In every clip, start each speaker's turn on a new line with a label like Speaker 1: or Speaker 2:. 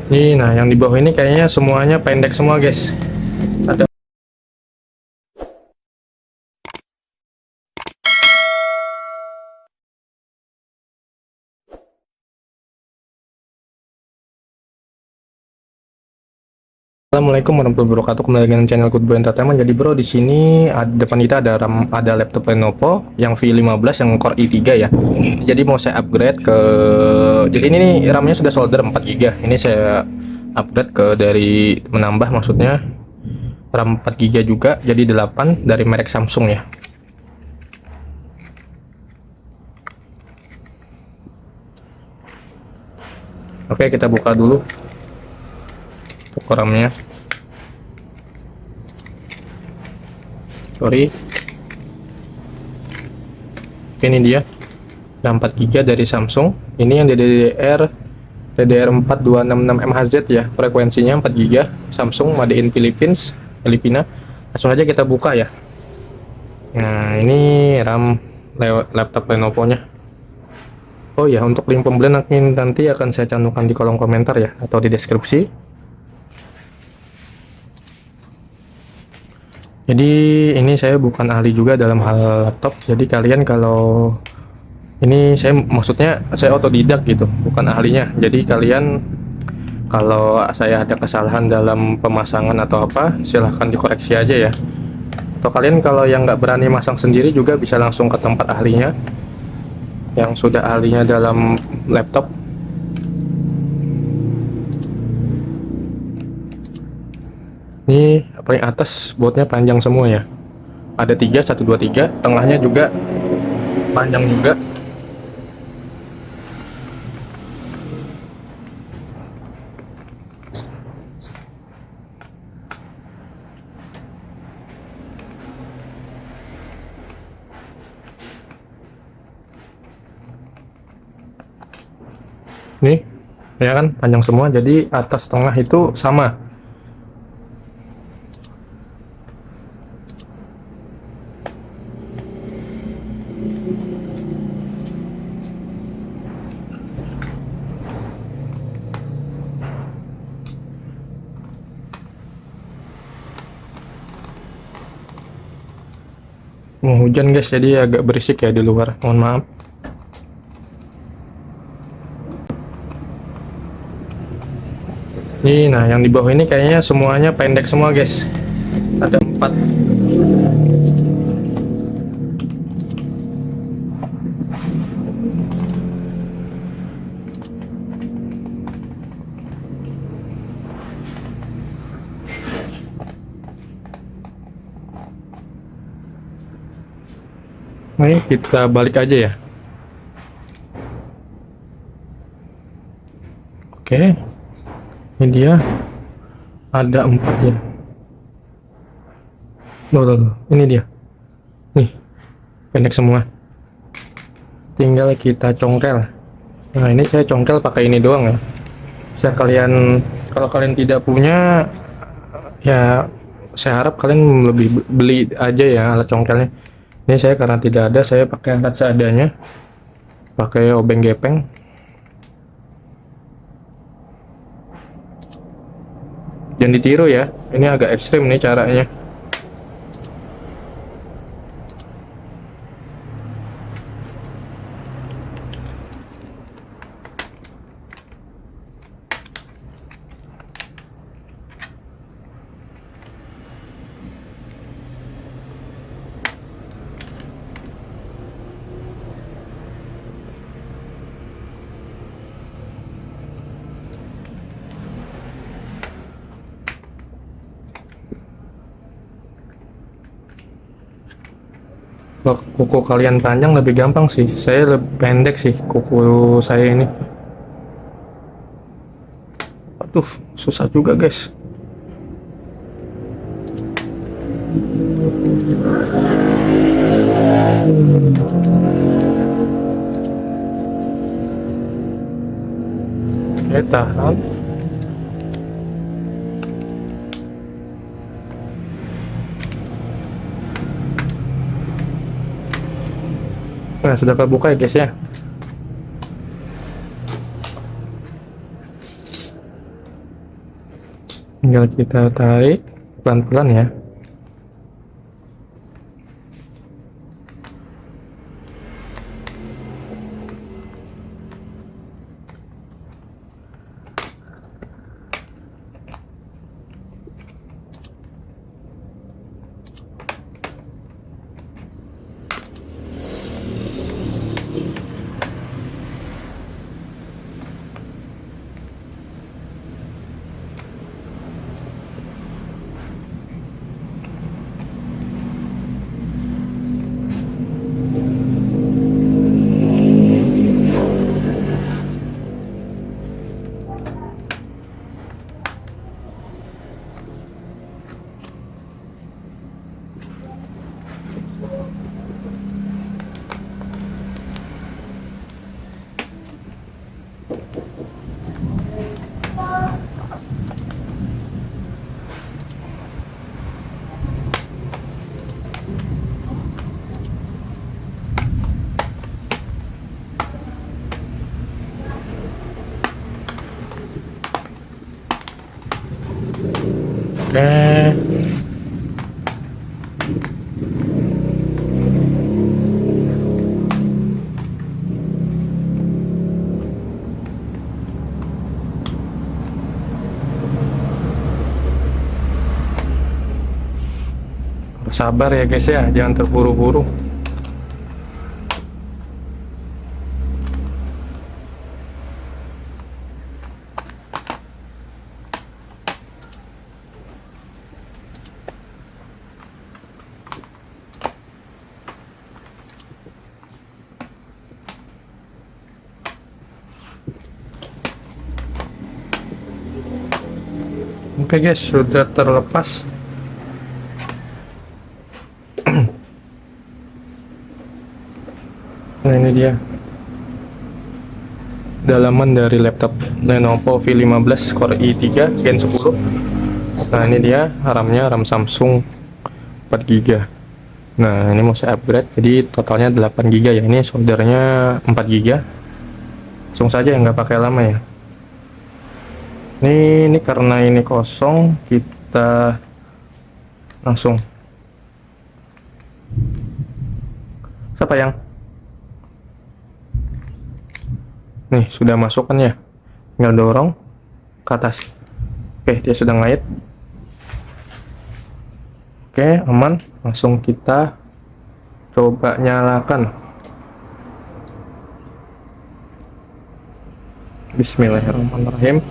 Speaker 1: Ini, nah yang di bawah ini kayaknya semuanya pendek semua guys. Ada. Assalamualaikum warahmatullahi wabarakatuh. Kembali dengan channel Goodboy Entertainment. Jadi bro, di sini depan kita ada laptop Lenovo yang V15 yang Core i3 ya. Jadi mau saya upgrade ke, jadi ini nih RAM-nya sudah solder 4 GB. Ini saya upgrade ke, dari menambah maksudnya RAM 4 GB juga jadi 8 dari merek Samsung ya. Oke, kita buka dulu untuk RAM-nya. Sorry. Oke, ini dia RAM 4 GB dari Samsung. Ini yang DDR4 266 MHz ya. Frekuensinya 4 GB. Samsung made in Filipina. Langsung aja kita buka ya. Nah, ini RAM laptop Lenovo-nya. Oh ya, untuk link pembelian nanti akan saya cantumkan di kolom komentar ya, atau di deskripsi. Jadi ini saya bukan ahli juga dalam hal laptop. Jadi kalian kalau ini maksudnya saya otodidak gitu, bukan ahlinya. Jadi kalian kalau saya ada kesalahan dalam pemasangan atau apa, silahkan dikoreksi aja ya. Atau kalian kalau yang nggak berani masang sendiri juga bisa langsung ke tempat ahlinya yang sudah ahlinya dalam laptop. Ini paling atas bautnya panjang semua ya. Ada 3, 1, 2, 3. Tengahnya juga panjang juga. Nih, ya kan panjang semua. Jadi atas tengah itu sama. Mau hujan guys, jadi agak berisik ya di luar. Mohon maaf. Ini, nah yang di bawah ini kayaknya semuanya pendek semua guys. Ada 4. Ini kita balik aja ya. Oke, ini dia ada 4 ya. Loh, ini dia. Nih, pendek semua. Tinggal kita congkel. Nah, ini saya congkel pakai ini doang ya. Bisa kalian, kalau kalian tidak punya, ya saya harap kalian lebih beli aja ya alat congkelnya. Ini saya karena tidak ada, saya pakai alat seadanya. Pakai obeng gepeng. Jangan ditiru ya. Ini agak ekstrim nih caranya. Kalau kuku kalian panjang lebih gampang sih. Saya lebih pendek sih kuku saya ini. Aduh, susah juga guys. Oke, tahan. Nah, sudah kebuka ya guys ya. Tinggal kita tarik pelan-pelan ya. Oke. Sabar ya guys ya, jangan terburu-buru. Oke guys, sudah terlepas. Nah ini dia dalaman dari laptop Lenovo V15 Core i3 Gen 10. Nah ini dia RAM-nya, RAM Samsung 4 GB. Nah ini mau saya upgrade jadi totalnya 8 GB ya. Ini soldernya 4 GB. Langsung saja nggak pakai lama ya. Ini karena ini kosong, kita langsung. Siapa yang? Nih sudah masuk kan ya, tinggal dorong ke atas. Oke, dia sudah ngait. Oke, aman. Langsung kita coba nyalakan. Bismillahirrahmanirrahim.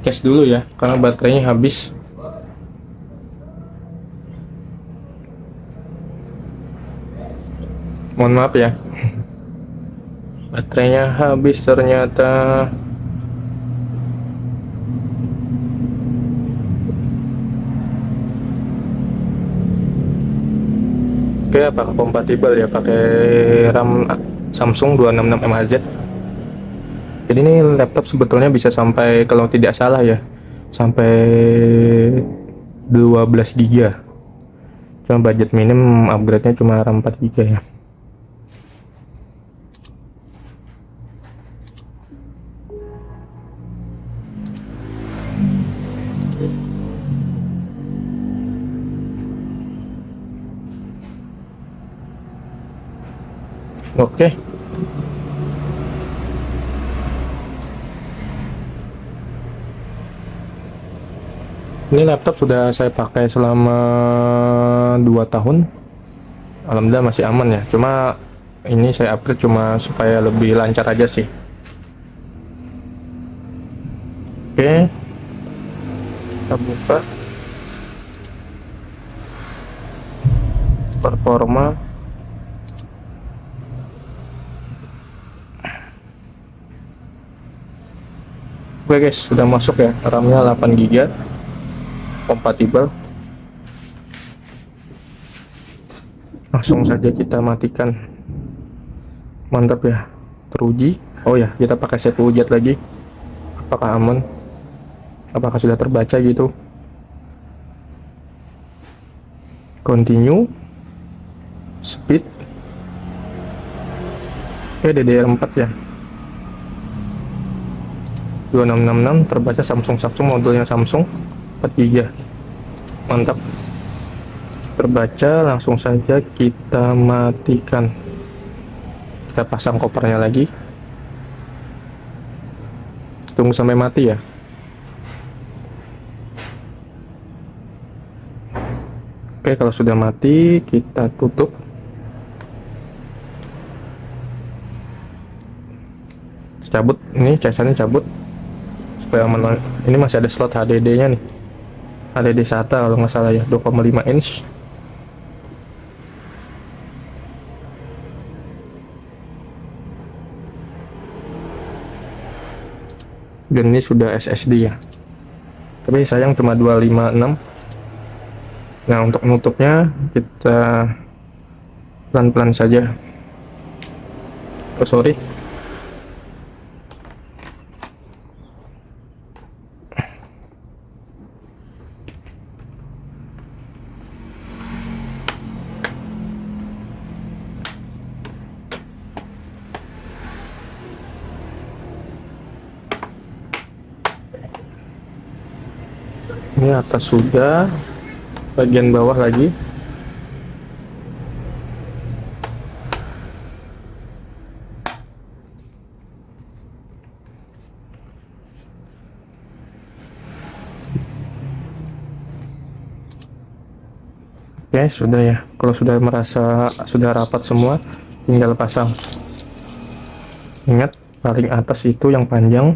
Speaker 1: case dulu ya, karena baterainya habis. Mohon maaf ya, baterainya habis ternyata. Oke, apakah kompatibel ya pakai RAM Samsung 266 MHz. Jadi ini laptop sebetulnya bisa sampai, kalau tidak salah ya, sampai 12 GB. Cuma budget minim upgrade-nya cuma RAM 4 GB ya. Oke. Ini laptop sudah saya pakai selama 2 tahun. Alhamdulillah masih aman ya. Cuma ini saya upgrade cuma supaya lebih lancar aja sih. Oke. Kita buka performa. Oke guys, sudah masuk ya. RAM-nya 8 GB. Kompatibel. Langsung saja kita matikan. Mantap ya, teruji. Oh ya, kita pakai CPU jet lagi. Apakah aman? Apakah sudah terbaca gitu? Continue. Speed. DDR4 ya. 2666 terbaca Samsung modelnya Samsung 4 GB. Mantap. Terbaca, langsung saja kita matikan. Kita pasang kopernya lagi. Tunggu sampai mati ya. Oke, kalau sudah mati kita tutup. Cabut, ini casannya cabut supaya aman. Ini masih ada slot HDD nya nih, HDD SATA kalau nggak salah ya, 2,5 inch. Dan ini sudah SSD ya, tapi sayang cuma 256. Nah, untuk nutupnya kita pelan-pelan saja. Oh sorry, ini atas sudah, bagian bawah lagi. Oke, sudah ya. Kalau sudah merasa sudah rapat semua, tinggal pasang. Ingat, paling atas itu yang panjang.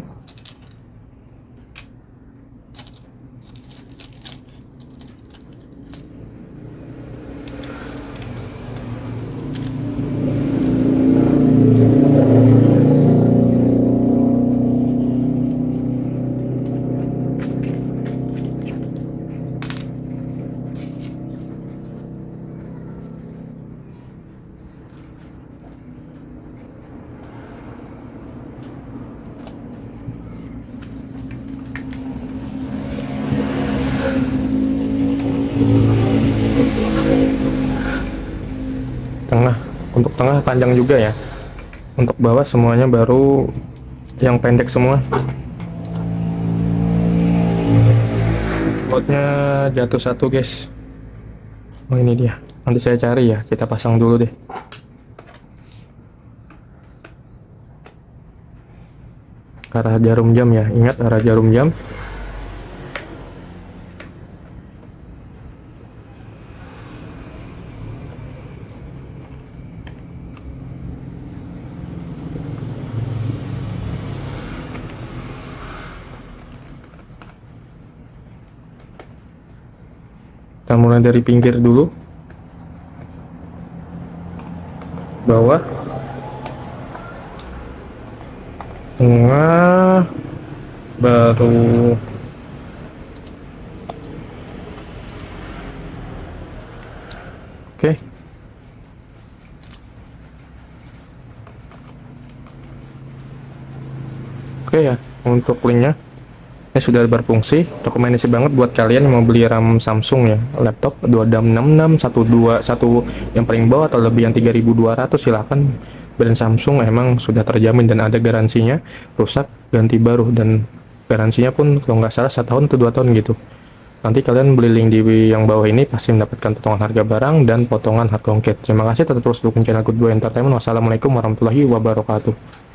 Speaker 1: Tengah, untuk tengah panjang juga ya. Untuk bawah semuanya baru yang pendek semua. Bautnya jatuh satu guys. Oh ini dia, nanti saya cari ya, kita pasang dulu deh. Arah jarum jam ya, ingat arah jarum jam. Kita mulai dari pinggir dulu, bawah, tengah, baru oke. Oke ya, untuk linknya ini sudah berfungsi, rekomendasi banget buat kalian yang mau beli RAM Samsung ya, laptop 2666 121 yang paling bawah atau lebih yang 3200, silahkan. Brand Samsung emang sudah terjamin dan ada garansinya, rusak ganti baru, dan garansinya pun kalau nggak salah 1 tahun atau 2 tahun gitu. Nanti kalian beli link di yang bawah ini pasti mendapatkan potongan harga barang dan potongan harga ongkir. Terima kasih, tetap terus dukung channel Good Boy Entertainment. Wassalamualaikum warahmatullahi wabarakatuh.